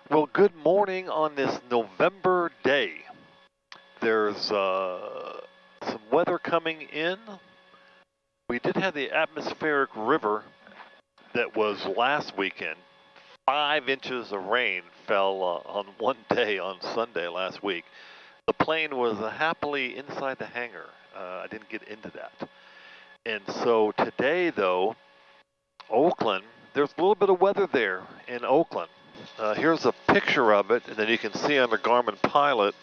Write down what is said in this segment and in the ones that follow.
Well, good morning on this November day. There's some weather coming in. We did have the atmospheric river that was last weekend. 5 inches of rain fell on one day on Sunday last week. The plane was happily inside the hangar. I didn't get into that. And so today, though, Oakland, there's a little bit of weather there in Oakland. Here's a picture of it, and then you can see on the Garmin Pilot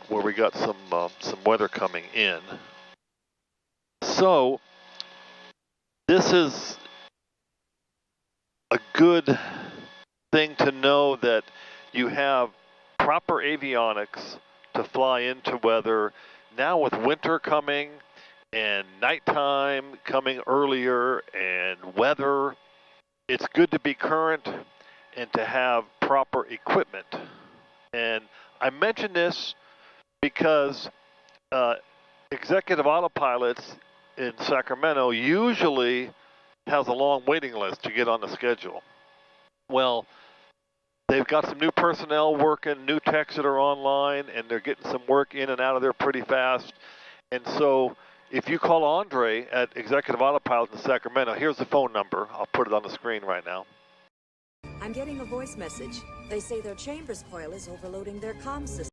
where we got some weather coming in. So this is a good thing to know that you have proper avionics to fly into weather. Now with winter coming and nighttime coming earlier and weather, it's good to be current and to have proper equipment. And I mention this because executive autopilots in Sacramento usually has a long waiting list to get on the schedule. Well, they've got some new personnel working, new techs that are online, and they're getting some work in and out of there pretty fast. And so if you call Andre at Executive Autopilot in Sacramento, here's the phone number. I'll put it on the screen right now. I'm getting a voice message. They say their chambers coil is overloading their comm system.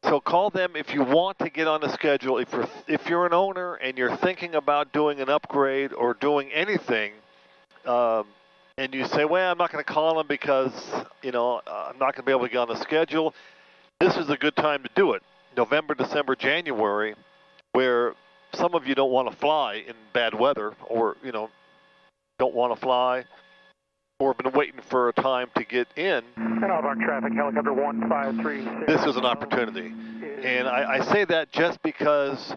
So call them if you want to get on the schedule. If you're an owner and you're thinking about doing an upgrade or doing anything, and you say, well, I'm not going to call them because, I'm not going to be able to get on the schedule, this is a good time to do it. November, December, January, where some of you don't want to fly in bad weather or, don't want to fly or have been waiting for a time to get in. And outbound traffic, helicopter 153. This is an opportunity. And I say that just because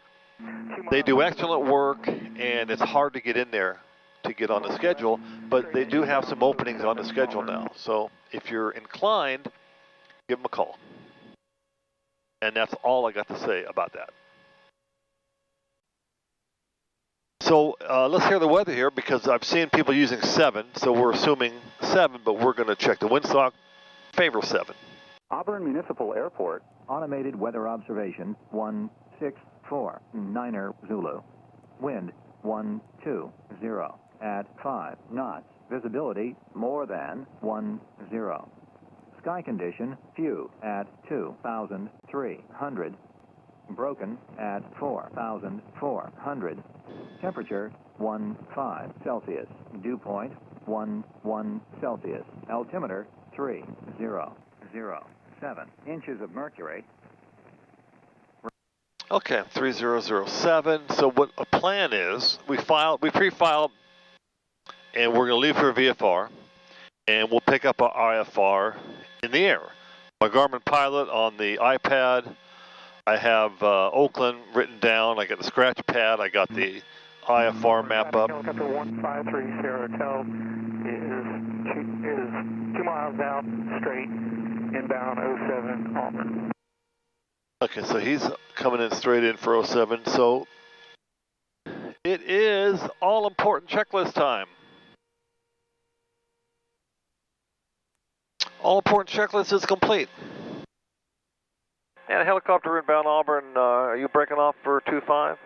they do excellent work and it's hard to get in there to get on the schedule, but they do have some openings on the schedule now. So if you're inclined, give them a call. And that's all I got to say about that. So let's hear the weather here because I've seen people using 7, so we're assuming 7, but we're going to check the windsock. Favor 7. Auburn Municipal Airport, automated weather observation 164, Niner Zulu. Wind 120 at 5 knots. Visibility more than 10. Sky condition few at 2,300. Broken at 4,400. Temperature 15 Celsius. Dew point 11 Celsius. Altimeter 3007 inches of mercury. Okay, 3007. So what a plan is, we pre-filed, and we're going to leave for VFR, and we'll pick up our IFR in the air. My Garmin Pilot on the iPad. I have Oakland written down. I got the scratch pad. I got the IFR map up. Helicopter 153 Sierra Hotel is 2 miles out, straight, inbound 07 Auburn. Okay, so he's coming in straight in for 07. So it is all important checklist time. All important checklist is complete. And a helicopter inbound Auburn, are you breaking off for 25?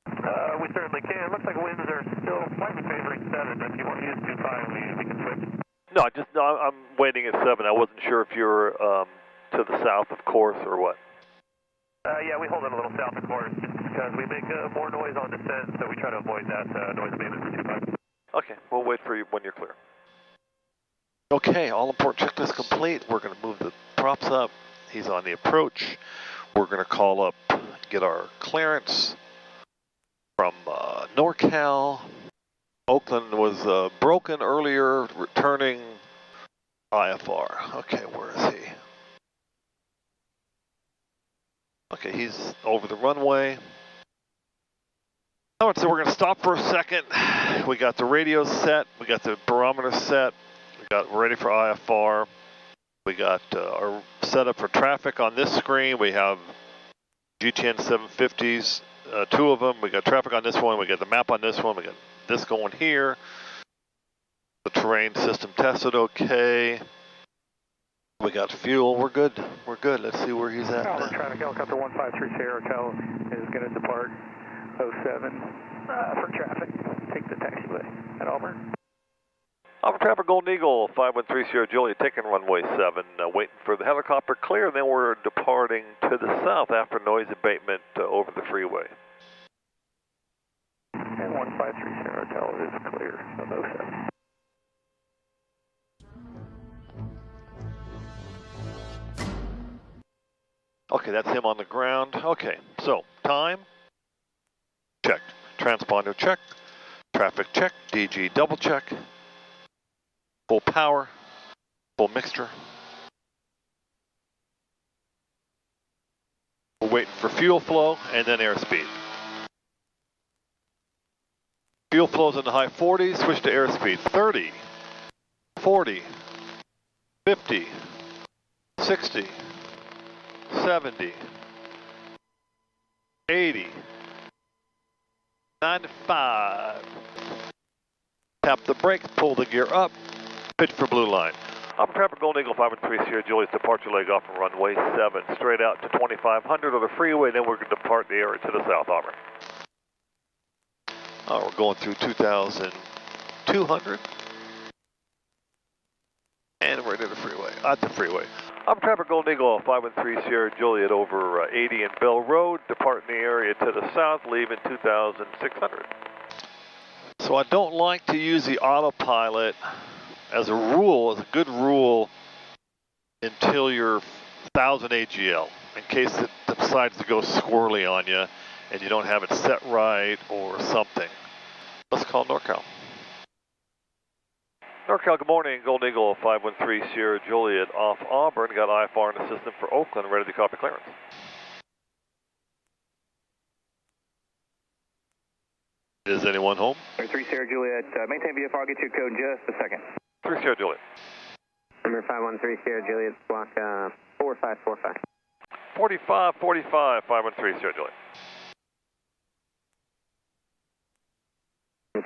We certainly can. It looks like winds are still slightly favoring 7, but if you want to use 25, we can switch. No, I'm waiting at 7. I wasn't sure if you're to the south of course or what. Yeah, we hold it a little south of course just because we make more noise on descent, so we try to avoid that noise abatement for 25. Okay, we'll wait for you when you're clear. Okay, all important checklist complete. We're going to move the props up. He's on the approach. We're going to call up, get our clearance from NorCal. Oakland was broken earlier, returning IFR. Okay, where is he? Okay, he's over the runway. All right, so we're going to stop for a second. We got the radio set. We got the barometer set. We got ready for IFR. We got our setup for traffic on this screen. We have GTN 750s, 2 of them. We got traffic on this one. We got the map on this one. We got this going here. The terrain system tested okay. We got fuel, we're good. We're good. Let's see where he's at now. Traffic helicopter 153 Sierra Hotel is going to depart 07 for traffic. Take the taxiway at Auburn. Auburn traffic, Golden Eagle 513 Sierra Juliet, taking runway 7, waiting for the helicopter clear, and then we're departing to the south after noise abatement over the freeway. And 153 Sierra Hotel is clear of 07. Okay, that's him on the ground. Okay, so time, check. Transponder check. Traffic check. DG double check. Full power. Full mixture. We're waiting for fuel flow and then airspeed. Fuel flow's in the high 40s. Switch to airspeed. 30, 40, 50, 60, 70, 80, 95. Tap the brakes, pull the gear up, pitch for blue line. Auburn traffic, Golden Eagle 513 Sierra Juliet's departure leg off from runway 7, straight out to 2500 on the freeway, then we're going to depart the area to the south, Auburn. We're going through 2200. And we're near the freeway, at the freeway. Auburn traffic, Golden Eagle 513 Sierra Juliet over 80 and Bell Road, departing the area to the south, leaving 2600. So I don't like to use the autopilot as a rule, as a good rule, until you're 1000 AGL, in case it decides to go squirrely on you and you don't have it set right or something. Let's call NorCal. NorCal, good morning. Golden Eagle 513 Sierra Juliet off Auburn. Got IFR in the system for Oakland, ready to copy clearance. Is anyone home? 3 Sierra Juliet, maintain VFR, I'll get you a code in just a second. 3 Sierra Juliet. Number 513 Sierra Juliet, block 4545. 4545, 513 Sierra Juliet.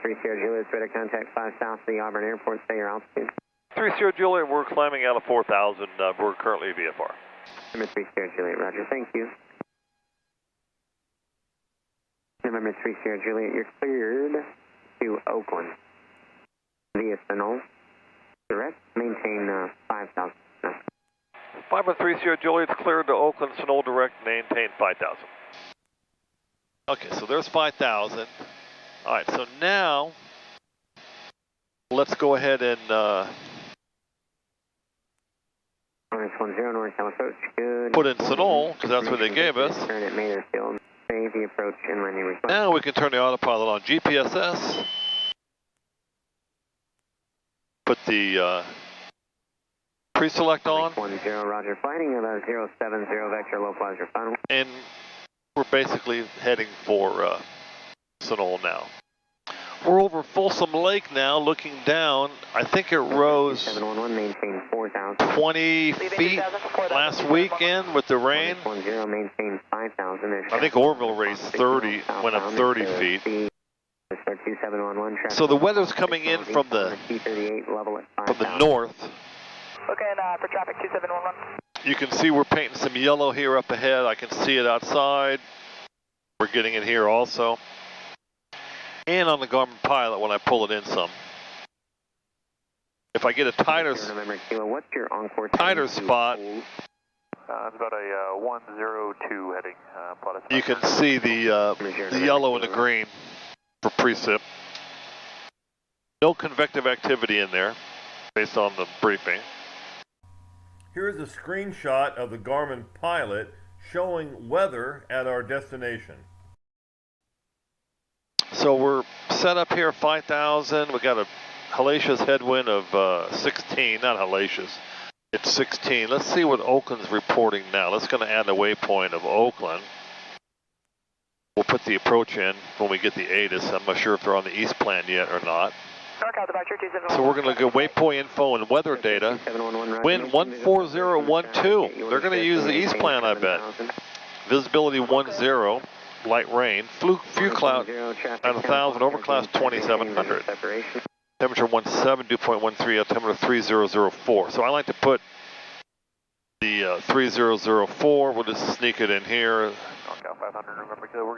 3 Sierra Juliet, radar contact 5 south of the Auburn Airport, stay your altitude. 3 Sierra Juliet, we're climbing out of 4000, we're currently VFR. Number 3 Sierra Juliet, roger, thank you. November 3 Sierra Juliet, you're cleared to Oakland via Sonol. Direct, maintain 5000. 513 Sierra Juliet's cleared to Oakland, Sonol direct, maintain 5000. Okay, so there's 5000. All right, so now let's go ahead and put in Sonol, because that's what they gave us. Turn at Maynardfield. Save the approach and when you respond. Now we can turn the autopilot on GPSS. Put the pre-select on. 10, roger. Flighting about 070 vector localizer final. And we're basically heading for Sonol now. We're over Folsom Lake now, looking down. I think it rose 711, maintain 4000. 20 feet last weekend with the rain. 10, maintain 5000. I think Orville raised 30, went up 30 feet. So the weather's coming in from the north. Okay, and for traffic 2711. You can see we're painting some yellow here up ahead. I can see it outside. We're getting it here also. And on the Garmin Pilot when I pull it in some. If I get a tighter spot, It's about a 102 heading. you can see the yellow and the green for precip. No convective activity in there, based on the briefing. Here's a screenshot of the Garmin Pilot showing weather at our destination. So we're set up here 5000. We got a hellacious headwind of 16, not hellacious. It's 16. Let's see what Oakland's reporting now. Let's going to add the waypoint of Oakland. We'll put the approach in when we get the ATIS. I'm not sure if they're on the east plan yet or not. So we're going to go waypoint info and weather data. Wind 14012. They're going to use the east plan, I bet. Visibility 10. light rain. Few cloud at 1,000, overcast 2,700. Temperature 17, dew point 13, altimeter 3004. So I like to put the 3004. We'll just sneak it in here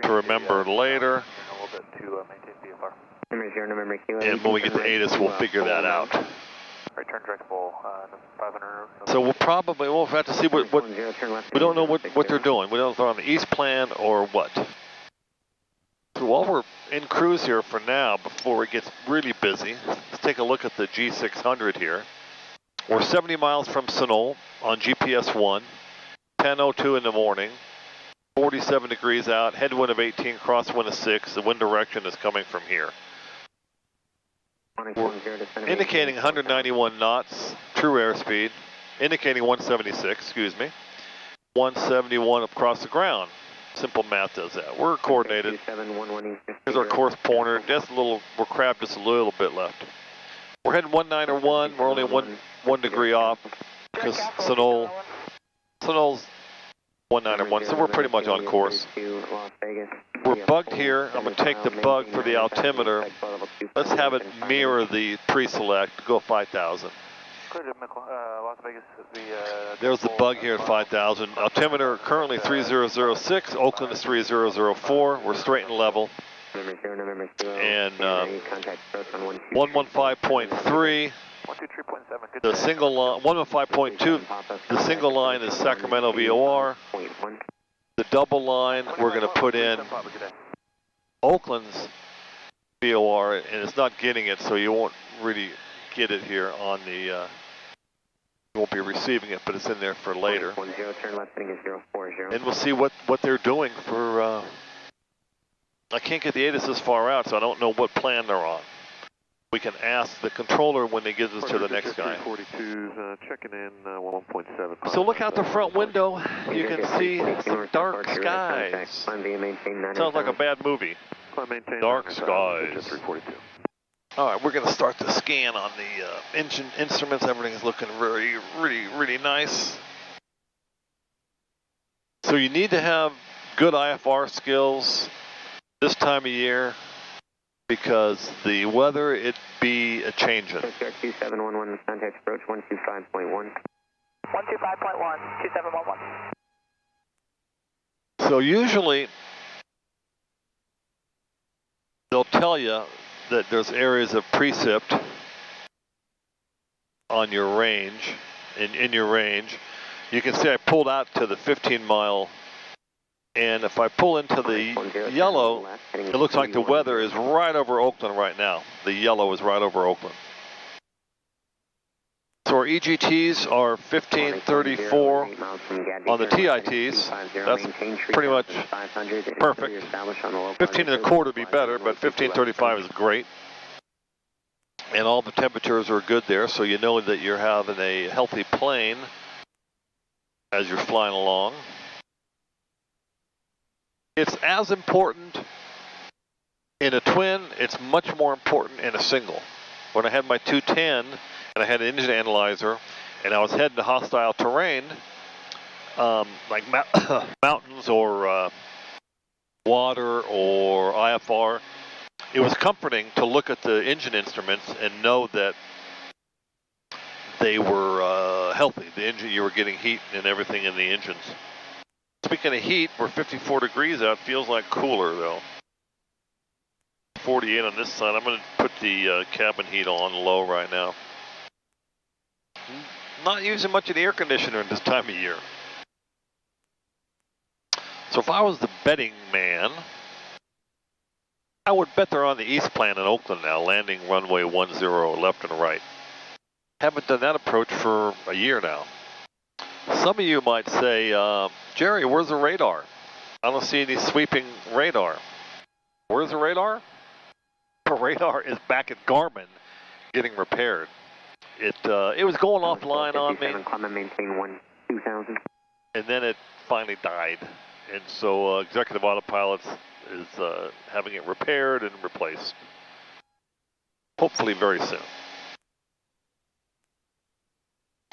to remember later. And when we get to ATIS, we'll figure that out. Return directable 500. So we'll have to see what we don't know what they're doing. We don't know if they're on the east plan or what. So while we're in cruise here for now, before it gets really busy, let's take a look at the G600 here. We're 70 miles from Sunol on GPS 1, 10:02 in the morning, 47 degrees out, headwind of 18, crosswind of 6. The wind direction is coming from here. We're indicating 191 knots, true airspeed, indicating 176, excuse me, 171 across the ground. Simple math does that. We're coordinated. Here's our course pointer. We're crabbed just a little bit left. We're heading 191. We're only one degree off because Sunol's 191, so we're pretty much on course. We're bugged here. I'm going to take the bug for the altimeter. Let's have it mirror the pre-select. Go 5,000. There's the bug here at 5,000. Altimeter currently 3006. Oakland is 3004. We're straight and level. And 115.3. The single line, 115.2. The single line is Sacramento VOR. The double line, we're going to put in Oakland's VOR, and it's not getting it, so you won't really get it here on the, you won't be receiving it, but it's in there for later. And we'll see what they're doing for, I can't get the ATIS this far out, so I don't know what plan they're on. We can ask the controller when they get us to the next guy. 42's checking in 1.7. So look out the front window. You can see some dark skies. Sounds like a bad movie. Dark skies. All right, we're going to start the scan on the engine instruments. Everything's looking really nice. So you need to have good IFR skills this time of year, because the weather, it be a changing. 2711, contact approach 125.1. 125.1, 2711. So usually, they'll tell you that there's areas of precip on your range, in your range. You can see I pulled out to the 15-mile. And if I pull into the yellow, it looks like the weather is right over Oakland right now. The yellow is right over Oakland. So our EGTs are 1534 on the TITs. That's pretty much perfect. 15 and a quarter would be better, but 1535 is great. And all the temperatures are good there, so you know that you're having a healthy plane as you're flying along. It's as important in a twin, it's much more important in a single. When I had my 210 and I had an engine analyzer and I was heading to hostile terrain, like mountains or water or IFR, it was comforting to look at the engine instruments and know that they were healthy. The engine, you were getting heat and everything in the engines. Speaking of heat, we're 54 degrees out. Feels like cooler though. 48 on this side. I'm going to put the cabin heat on low right now. Not using much of the air conditioner at this time of year. So if I was the betting man, I would bet they're on the east plan in Oakland now, landing runway 10 left and right. Haven't done that approach for a year now. Some of you might say, Jerry, where's the radar? I don't see any sweeping radar. Where's the radar? The radar is back at Garmin getting repaired. It was going offline on me, and then it finally died. And so Executive Autopilot is having it repaired and replaced. Hopefully very soon.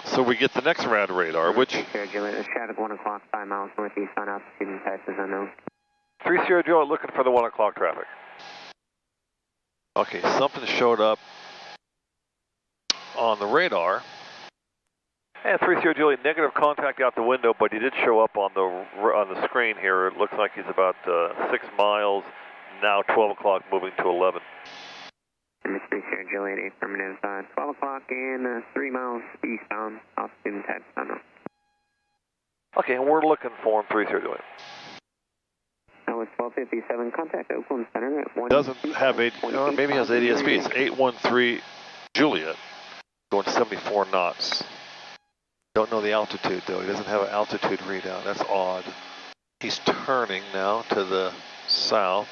So we get the next rad radar, which... Traffic 1 o'clock, 5 miles northeast on altitude and passes unknown. 3 Sierra Juliet looking for the 1 o'clock traffic. Okay, something showed up on the radar. And 3 Sierra Juliet, negative contact out the window, but he did show up on the screen here. It looks like he's about 6 miles, now 12 o'clock, moving to 11. 3 Sierra Juliet, affirmative, 12 o'clock and 3 miles eastbound, altitude type unknown. Okay, and we're looking for him, 3 Sierra Juliet. That was 1257, contact Oakland Center at 1. Doesn't have or maybe has ADSB. It's 813 Juliet, going 74 knots. Don't know the altitude though. He doesn't have an altitude readout. That's odd. He's turning now to the south.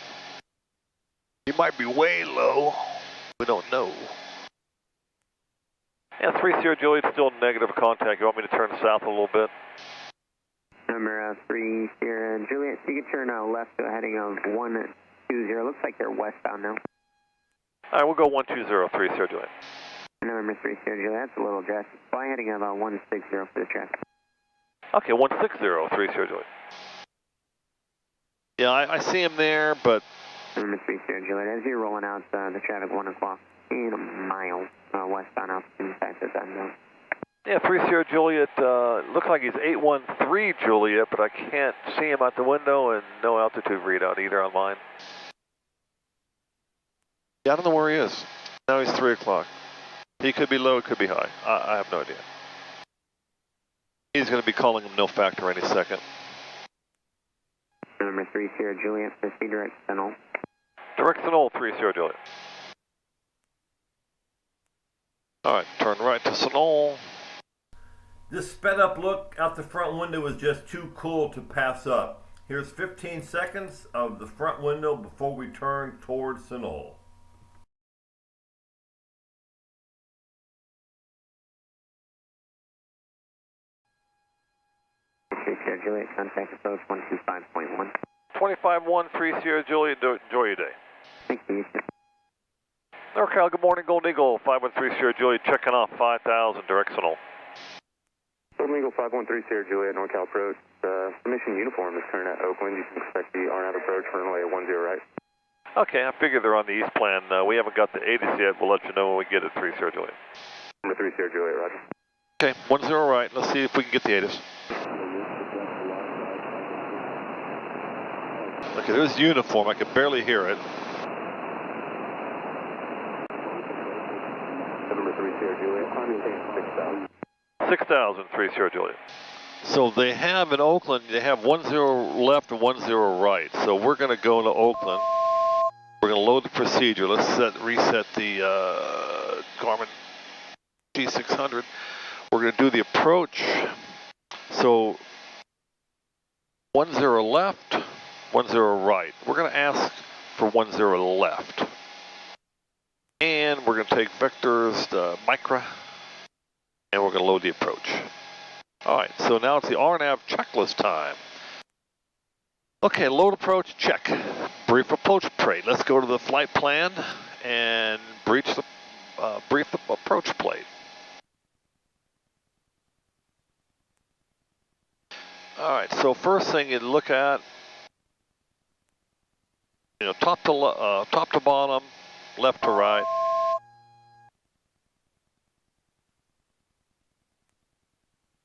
He might be way low. We don't know. And 3 Sierra Juliet, still negative contact. You want me to turn south a little bit? Number 3 Sierra Juliet, so you can turn left to a heading of 120. Looks like they're westbound now. All right, we'll go 120, 3 Sierra Juliet. Number 3 Sierra Juliet, that's a little dress. Fly heading of 160 for the traffic. Okay, 160, 3 Sierra Juliet. Yeah, I see him there, but... Number 3 Sierra Juliet, as you're rolling out the traffic 1 o'clock in a mile westbound altitude type is unknown. Yeah, 3 Sierra Juliet, looks like he's 813 Juliet, but I can't see him out the window and no altitude readout either on mine. Yeah, I don't know where he is. Now he's 3 o'clock. He could be low, it could be high. I have no idea. He's going to be calling him no factor any second. Number 3 Sierra Juliet, proceed direct Sentinel. Direct Sentinel, 3 Sierra Juliet. Alright, turn right to Sentinel. This sped up look out the front window is just too cool to pass up. Here's 15 seconds of the front window before we turn towards Sentinel. Sierra Juliet, contact approach 125.1. 25-1, 3 Sierra Juliet, enjoy your day. Thank you. NorCal, good morning, Golden Eagle, 513 Sierra Juliet, checking off 5,000, direct Sentinel. Golden Eagle 513 Sierra Juliet, NorCal approach. Mission uniform is turning at Oakland. You can expect the RNAV approach for runway 10 right. Okay, I figure they're on the east plan. We haven't got the ATIS yet. We'll let you know when we get it, 3 Sierra Juliet. Number 3 Sierra Juliet, roger. Okay, 10 right. Let's see if we can get the ATIS. Okay, there's uniform. I can barely hear it. Number 3 Sierra Juliet, climbing 6,000. 6,000, 3 Sierra Juliet. So they have in Oakland, they have 10 left and 10 right. So we're going to go to Oakland. We're going to load the procedure. Let's reset the Garmin G600. We're going to do the approach. So 10 left, 10 right. We're going to ask for 10 left. And we're going to take vectors, the micra, and we're going to load the approach. All right, so now it's the RNAV checklist time. Okay, load approach, check. Brief approach plate. Let's go to the flight plan and brief the approach plate. All right, so first thing you look at, top to bottom, left to right.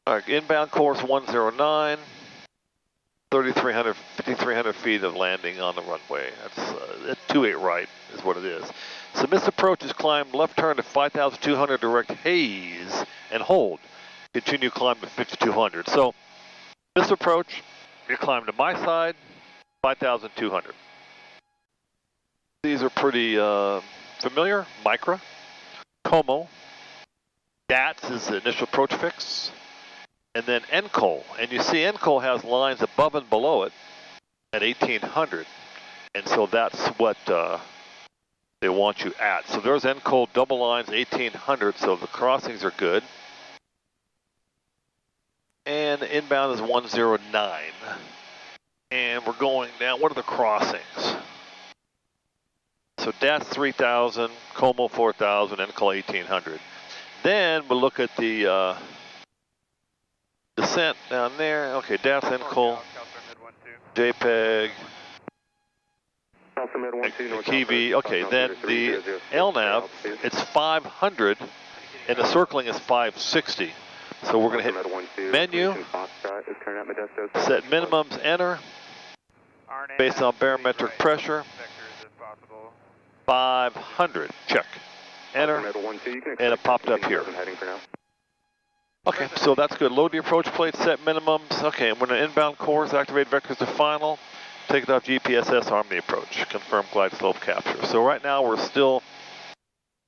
All right, inbound course 109, 5,300 feet of landing on the runway. That's 28 right is what it is. So this approach is climb left turn to 5,200 direct haze and hold. Continue climb to 5,200. So this approach, you climb to my side, 5,200. These are pretty familiar. Micra, Como, DATS is the initial approach fix. And then NCOL, and you see NCOL has lines above and below it at 1800, and so that's what they want you at. So there's NCOL double lines 1800, so the crossings are good. And inbound is 109, and we're going down. What are the crossings? So DATS 3000, Como 4000, NCOL 1800. Then we'll look at the descent down there. Okay, DATS, NCOL, JPEG, and Kiwi. Okay, then the LNAV, it's 500, and the circling is 560. So we're going to hit menu, set minimums, enter, based on barometric pressure, 500, check, enter, and it popped up here. Okay, so that's good. Load the approach plate, set minimums. Okay, I'm going to inbound course, activate vectors to final, take it off GPSS, arm the approach, confirm glide slope capture. So right now we're still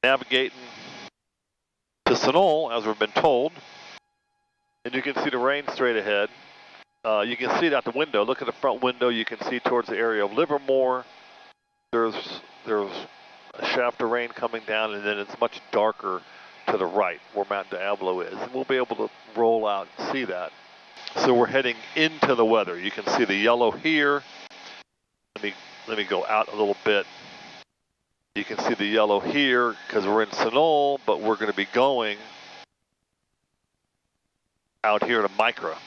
navigating to Sonol, as we've been told. And you can see the rain straight ahead. You can see it out the window. Look at the front window. You can see towards the area of Livermore. There's a shaft of rain coming down, and then it's much darker to the right where Mount Diablo is. And we'll be able to roll out and see that. So we're heading into the weather. You can see the yellow here. Let me go out a little bit. You can see the yellow here because we're in Sonol, but we're going to be going out here to Micra,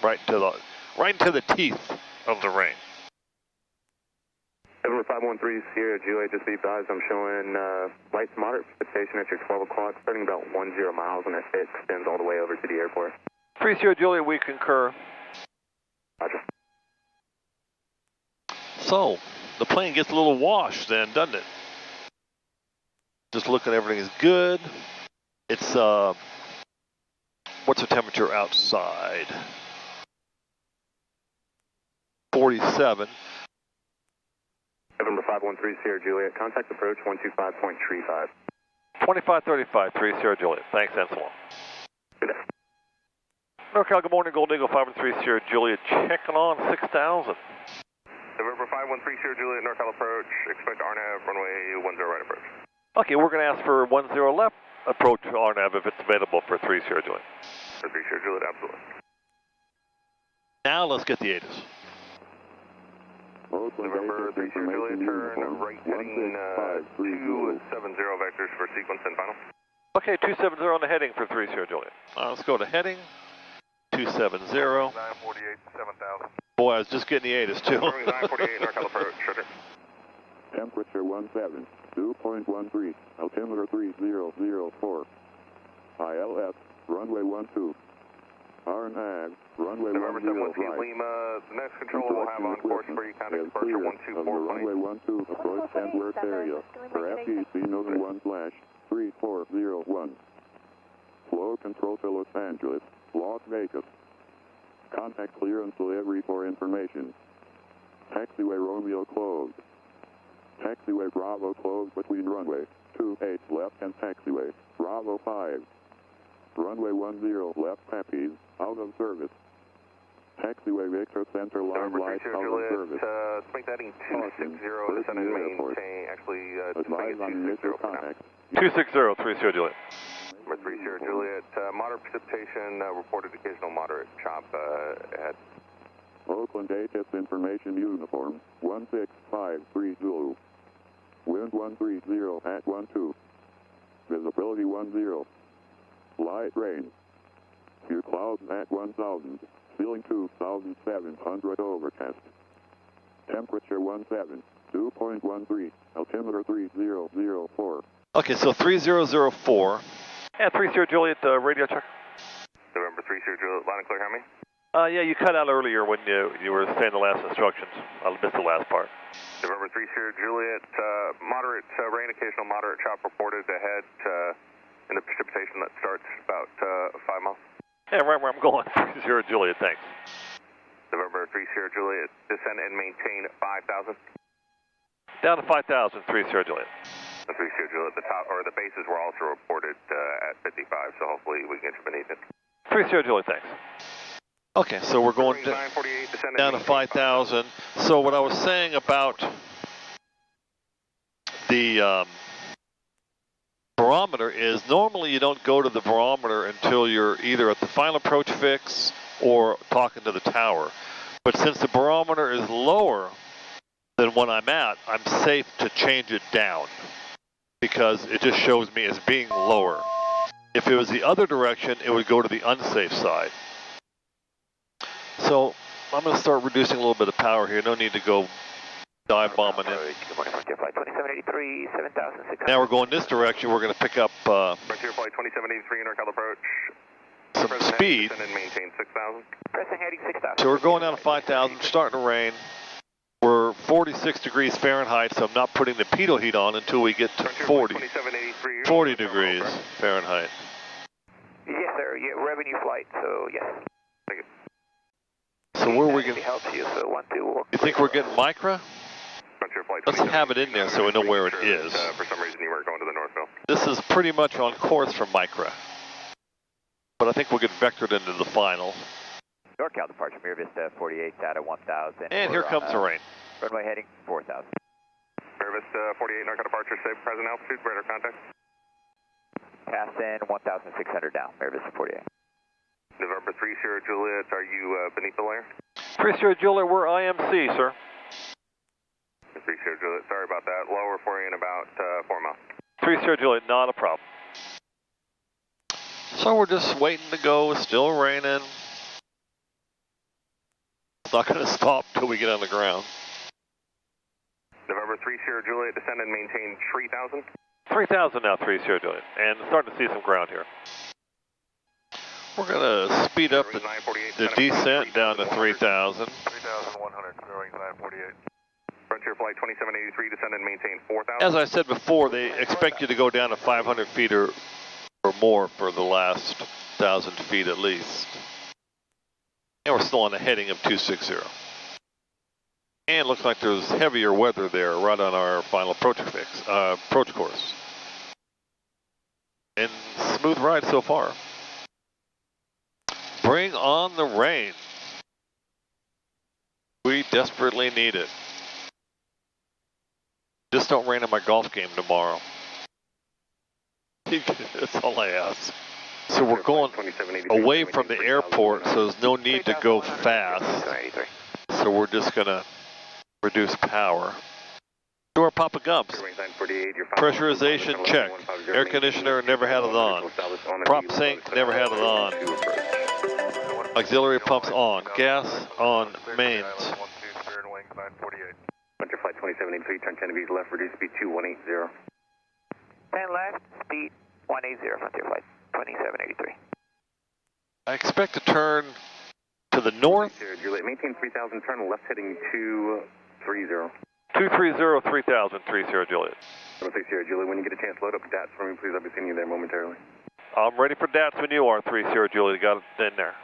right into the teeth of the rain. November 513 Sierra Juliet, just be advised, I'm showing light to moderate precipitation at your 12 o'clock, starting about 10 miles, and it extends all the way over to the airport. 3 Sierra Juliet, we concur. Roger. So, the plane gets a little washed then, doesn't it? Just looking, everything is good. It's, what's the temperature outside? 47. November 513 Sierra Juliet, contact approach 125.35. 2535, 3 Sierra Juliet. Thanks, Anselm. Good day. NorCal, good morning. Golden Eagle 513 Sierra Juliet, checking on 6,000. November 513 Sierra Juliet, NorCal approach, expect RNAV, runway 10 right approach. Okay, we're going to ask for 10 left approach RNAV if it's available for 3 Sierra Juliet. For 3 Sierra Juliet, absolutely. Now let's get the ATIS. November 3 Sierra Juliet, turn right heading 270 vectors for sequence and final. Okay, 270 on the heading for 3 Sierra Juliet. Let's go to heading, 270. 948, 7,000. Boy, I was just getting the ATIS too. 948, NorCal approach, roger. Temperature 17, 2.13, altimeter 3004. ILS, runway 12. RNAV, runway 10 November 713 right. Lima, the next controller will have on course for you, contact departure 124. Runway 12, approach and work area. For FEC, Northern 1/3401. Flow control to Los Angeles, Las Vegas. Contact clearance delivery for information. Taxiway Romeo closed. Taxiway Bravo closed between runway 28 left and taxiway Bravo 5. Runway 10 left Pappies, out of service. Taxiway Victor Center line lights out of service. Make that 260, descend and maintain, actually, advise on initial contact. 260, 3 Sierra Juliet. Number 3 Sierra Juliet, moderate precipitation, reported occasional moderate chop ahead. Oakland ATIS information uniform, 16530. Wind 130 at 12. Visibility 10. Light rain. Few clouds at 1,000. Ceiling 2,700 overcast. Temperature 17, 2.13. Altimeter 3004. Okay, so 3004. And 3 Sierra Juliet, radio check. November 3 Sierra Juliet, line and clear, how many? Yeah, you cut out earlier when you were saying the last instructions. I missed the last part. November 3 Sierra Juliet, moderate rain, occasional moderate chop reported ahead in the precipitation that starts about 5 miles. Yeah, right where I'm going. 3 Sierra Juliet, thanks. November 3 Sierra Juliet, descend and maintain 5,000. Down to 5,000, 3 Sierra Juliet. 3 Sierra Juliet, the top, or the bases were also reported at 55, so hopefully we can get you beneath it. 3 Sierra Juliet, thanks. Okay, so we're going down to 5,000. So what I was saying about the barometer is normally you don't go to the barometer until you're either at the final approach fix or talking to the tower. But since the barometer is lower than what I'm at, I'm safe to change it down because it just shows me as being lower. If it was the other direction, it would go to the unsafe side. So I'm going to start reducing a little bit of power here. No need to go dive bombing in. Good morning, Frontier Flight 2783, 7,600. Now we're going this direction. We're going to pick up Frontier Flight 2783, NorCal approach. some speed. And maintain 6,000. Pressing heading 6,000. So we're going down to 5,000, starting to rain. We're 46 degrees Fahrenheit, so I'm not putting the pitot heat on until we get to 40 degrees Fahrenheit. Yes, sir. Yeah, revenue flight, so yes. So where are we going? Helps you, so 1-2. You think we're getting micra? Let's have it in there so we know where it is. For some reason you weren't going to the Northville. This is pretty much on course for micra, but I think we'll get vectored into the final. NorCal departure, Mir Vista 48 out of 1,000. And here comes the rain. Runway heading 4,000. Mir Vista 48, NorCal departure, safe present altitude, radar contact. Pass in 1,600 down, Mir Vista 48. November 3 Sierra Juliet, are you beneath the layer? 3 Sierra Juliet, we're IMC, sir. 3 Sierra Juliet, sorry about that. Lower for you in about 4 miles. 3 Sierra Juliet, not a problem. So we're just waiting to go, it's still raining. It's not going to stop till we get on the ground. November 3 Sierra Juliet, descend and maintain 3,000. 3,000 now, 3 Sierra Juliet, and starting to see some ground here. We're going to speed up the descent down to 3,000. 3,100, clearing 948. Frontier Flight 2783, descend and maintain 4,000. As I said before, they expect you to go down to 500 feet or more for the last 1,000 feet at least. And we're still on a heading of 260. And it looks like there's heavier weather there right on our final approach course. And smooth ride so far. Bring on the rain. We desperately need it. Just don't rain in my golf game tomorrow. That's all I ask. So we're going away from the airport, so there's no need to go fast. So we're just going to reduce power. Do our Papa Gumps. Pressurization check. Air conditioner, never had it on. Prop sink, never had it on. Auxiliary pumps on. Gas on mains. Frontier Flight 2783, turn 10 degrees left, reduce speed to 180. 10 left, speed 180, Frontier Flight 2783. I expect to turn to the north. Juliet, maintain 3,000, turn left heading 230. 230, 3,000, 3 Sierra Juliet. 6 Sierra Juliet, when you get a chance, load up DATS for me, please. I'll be seeing you there momentarily. I'm ready for DATS when you are, 3 Sierra Juliet. Got it in there.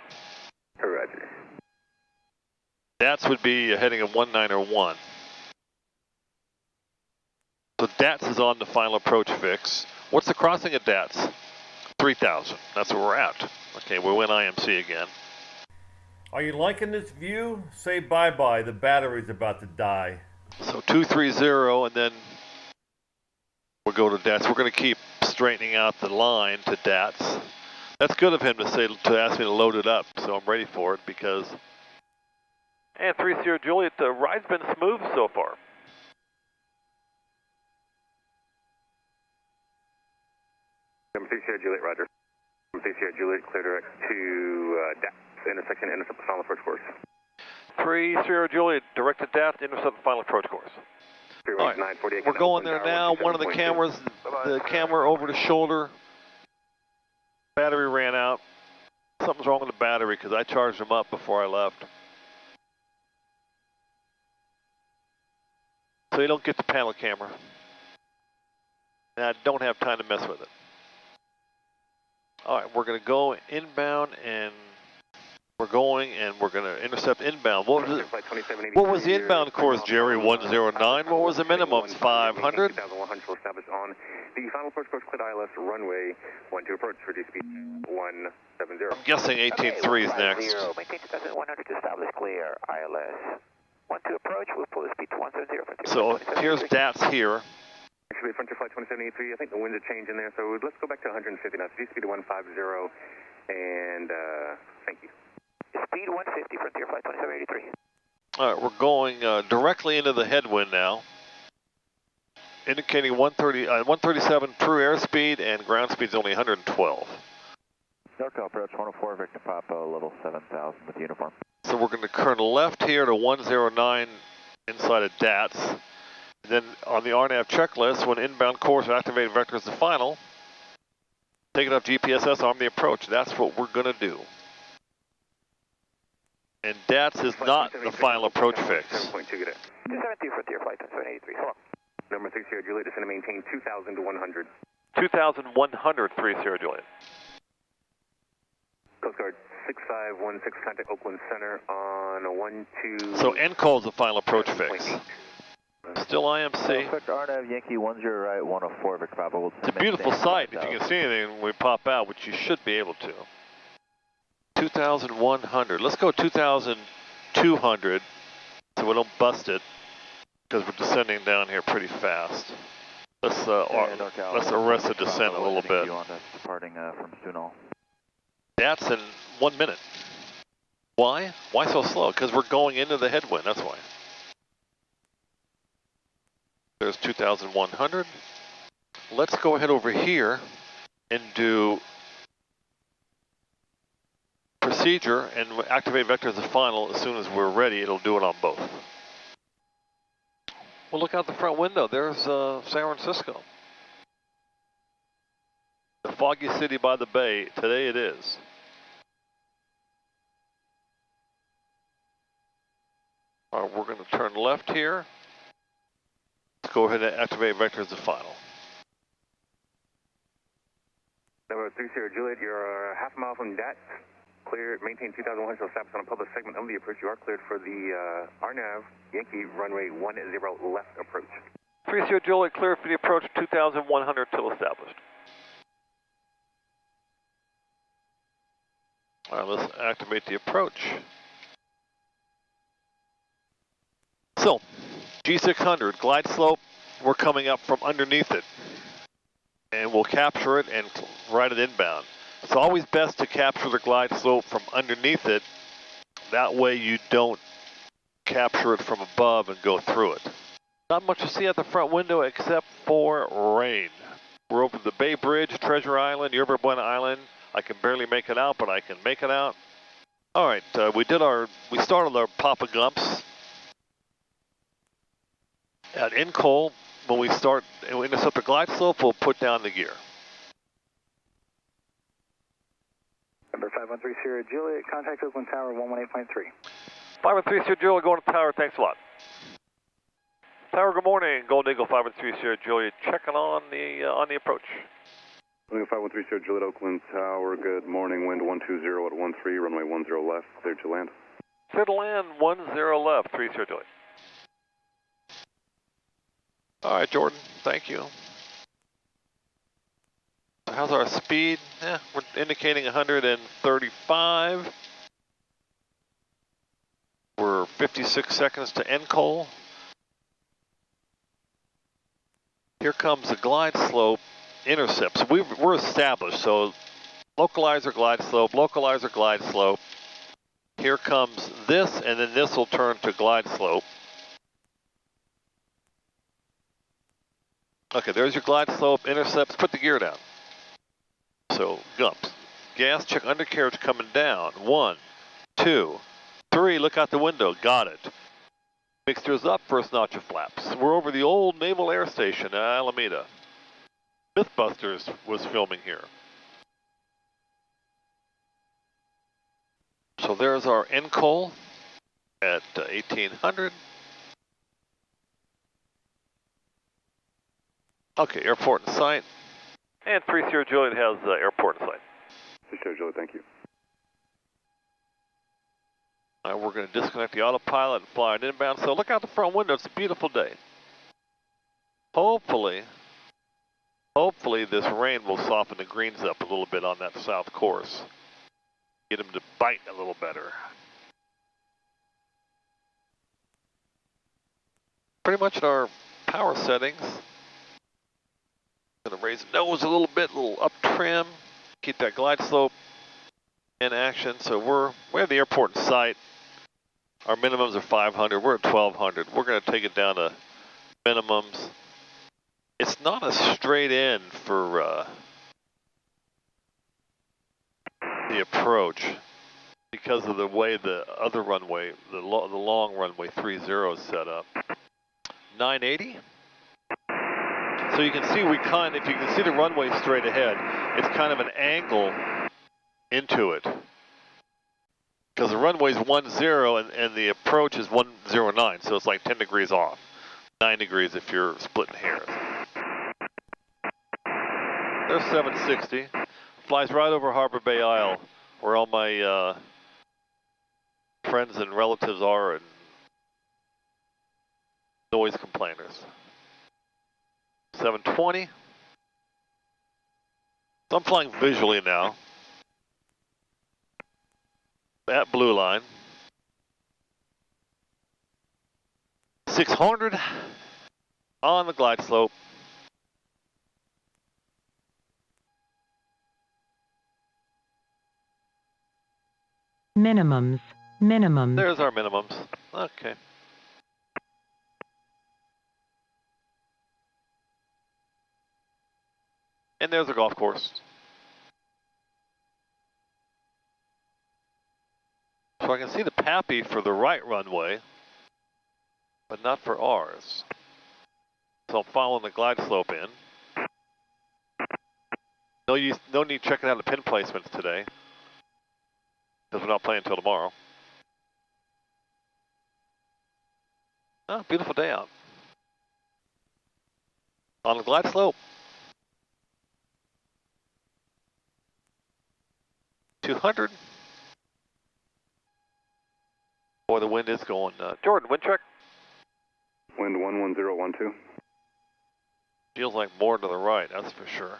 Roger. DATS would be a heading of 191. So DATS is on the final approach fix. What's the crossing of DATS? 3,000. That's where we're at. Okay, we went IMC again. Are you liking this view? Say bye-bye. The battery's about to die. So 230, and then we'll go to DATS. We're going to keep straightening out the line to DATS. That's good of him to ask me to load it up, so I'm ready for it because. And 3 Sierra Juliet, the ride's been smooth so far. Number 3 Sierra Juliet, roger. Number 3 Sierra Juliet, clear direct to DATS, intersection, intercept the final approach course. 3 Sierra Juliet, direct to DATS, intercept the final approach course. All right, we're going there now. One of the cameras, the camera over the shoulder, battery ran out. Something's wrong with the battery because I charged them up before I left. So you don't get the panel camera. And I don't have time to mess with it. All right, we're going to go inbound and we're going to intercept inbound. What was the inbound course, Jerry? 109. What was the minimums? 500? 5,100 will establish on the final approach course, cleared ILS runway 12 approach, reduce speed 170. I'm guessing 18.3 is next. Maintain 2,100 to establish clear ILS. 12 approach, we'll pull the speed to 170. So here's DATS here. Actually, Frontier Flight 2783, I think the winds are changing there, so let's go back to 150 now. Reduce speed to 150, and thank you. Speed 150, Frontier Flight 2783. All right, we're going directly into the headwind now. Indicating 137 true airspeed and ground speed's only 112. NorCal approach 104, Victor Papa, level 7,000 with uniform. So we're going to turn left here to 109 inside of DATS. And then on the RNAV checklist, when inbound course or activated vector is the final, take it off GPSS, arm the approach. That's what we're going to do. And DATS is not the final approach fix. 7.2, get it. 273 for the flight 783. Hello. Number 6 Sierra Juliet, descend to maintain 2,100. 2,100, 3 Sierra Juliet. Coast Guard 6516, contact Oakland Center on a 12. So NCOL is the final approach fix. Still IMC. Perfect, RNAV Yankee 10 right, 104, Victor Papa. We'll It's a beautiful sight if you can see anything when we pop out, which you should be able to. 2,100. Let's go 2,200 so we don't bust it because we're descending down here pretty fast. Let's arrest the descent a little bit. Departing from Stunol. That's in 1 minute. Why? Why so slow? Because we're going into the headwind, that's why. There's 2,100. Let's go ahead over here and do procedure and activate vector as the final. As soon as we're ready, it'll do it on both. Well, look out the front window. There's San Francisco. The foggy city by the bay. Today it is. All right, we're going to turn left here. Let's go ahead and activate vector as the final. Number 3 Sierra Juliet, you're half a mile from DAT. Clear, maintain 2,100, so establish on a public segment of the approach. You are cleared for the RNAV Yankee runway 10 left approach. 3 Sierra Juliet, clear for the approach 2,100 till established. All right, let's activate the approach. So, G600, glide slope, we're coming up from underneath it. And we'll capture it and ride it inbound. It's always best to capture the glide slope from underneath it. That way you don't capture it from above and go through it. Not much to see at the front window except for rain. We're over the Bay Bridge, Treasure Island, Yerba Buena Island. I can barely make it out, but I can make it out. All right, we started our Papa Gumps at NCOL. When we start and we intercept the glide slope, we'll put down the gear. Number 513 Sierra Juliet, contact Oakland Tower 118.3. 513 Sierra Juliet, going to tower, thanks a lot. Tower, good morning. Golden Eagle 513 Sierra Juliet, checking on the approach. Golden Eagle 513 Sierra Juliet, Oakland Tower, good morning. Wind 120 at 13, runway 10 left, clear to land. Clear to land, 10 left, 3 Sierra Juliet. All right, Jordan, thank you. So how's our speed? We're indicating 135. We're 56 seconds to NCOL. Here comes the glide slope intercept. So we're established. So localizer glide slope. Here comes this, and then this will turn to glide slope. Okay, there's your glide slope, intercepts, put the gear down. So, gumps. Gas check undercarriage coming down. 1, 2, 3, look out the window, got it. Mixtures up, first notch of flaps. We're over the old Naval Air Station at Alameda. Mythbusters was filming here. So there's our NCOL at 1800. Okay, airport in sight. And 3 Sierra Juliet has airport in sight. 3 Sierra Juliet, thank you. All right, we're going to disconnect the autopilot and fly it inbound. So look out the front window. It's a beautiful day. Hopefully this rain will soften the greens up a little bit on that south course. Get them to bite a little better. Pretty much in our power settings. Going to raise the nose a little bit, a little up trim, keep that glide slope in action. So we have the airport in sight. Our minimums are 500. We're at 1200. We're going to take it down to minimums. It's not a straight in for the approach. because of the way the other runway, the long runway 30 is set up. 980. So you can see if you can see the runway straight ahead, it's kind of an angle into it. Because the runway's 10 and the approach is 109, so it's like 10 degrees off. 9 degrees if you're splitting hairs. There's 760. Flies right over Harbor Bay Isle, where all my friends and relatives are and noise complainers. 720. So I'm flying visually now. That blue line. 600 on the glide slope. Minimums. There's our minimums. Okay. And there's the golf course. So I can see the PAPI for the right runway, but not for ours. So I'm following the glide slope in. No need checking out the pin placements today, because we're not playing until tomorrow. Oh, beautiful day out. On the glide slope. 200. Boy, the wind is going. Jordan, wind check. Wind 11012. Feels like more to the right, that's for sure.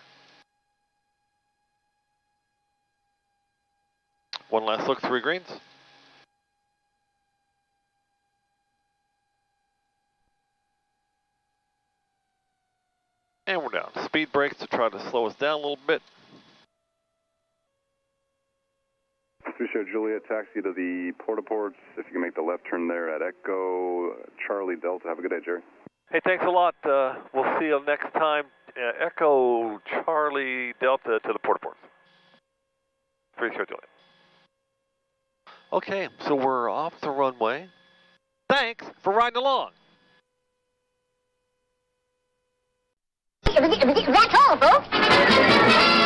One last look, 3 greens. And we're down. Speed brakes to try to slow us down a little bit. 3 Sierra Juliet, taxi to the porta-ports. If you can make the left turn there at Echo Charlie Delta. Have a good day, Jerry. Hey, thanks a lot. We'll see you next time. Echo Charlie Delta to the porta-ports. 3 Sierra Juliet. Okay, so we're off the runway. Thanks for riding along. That's all, folks.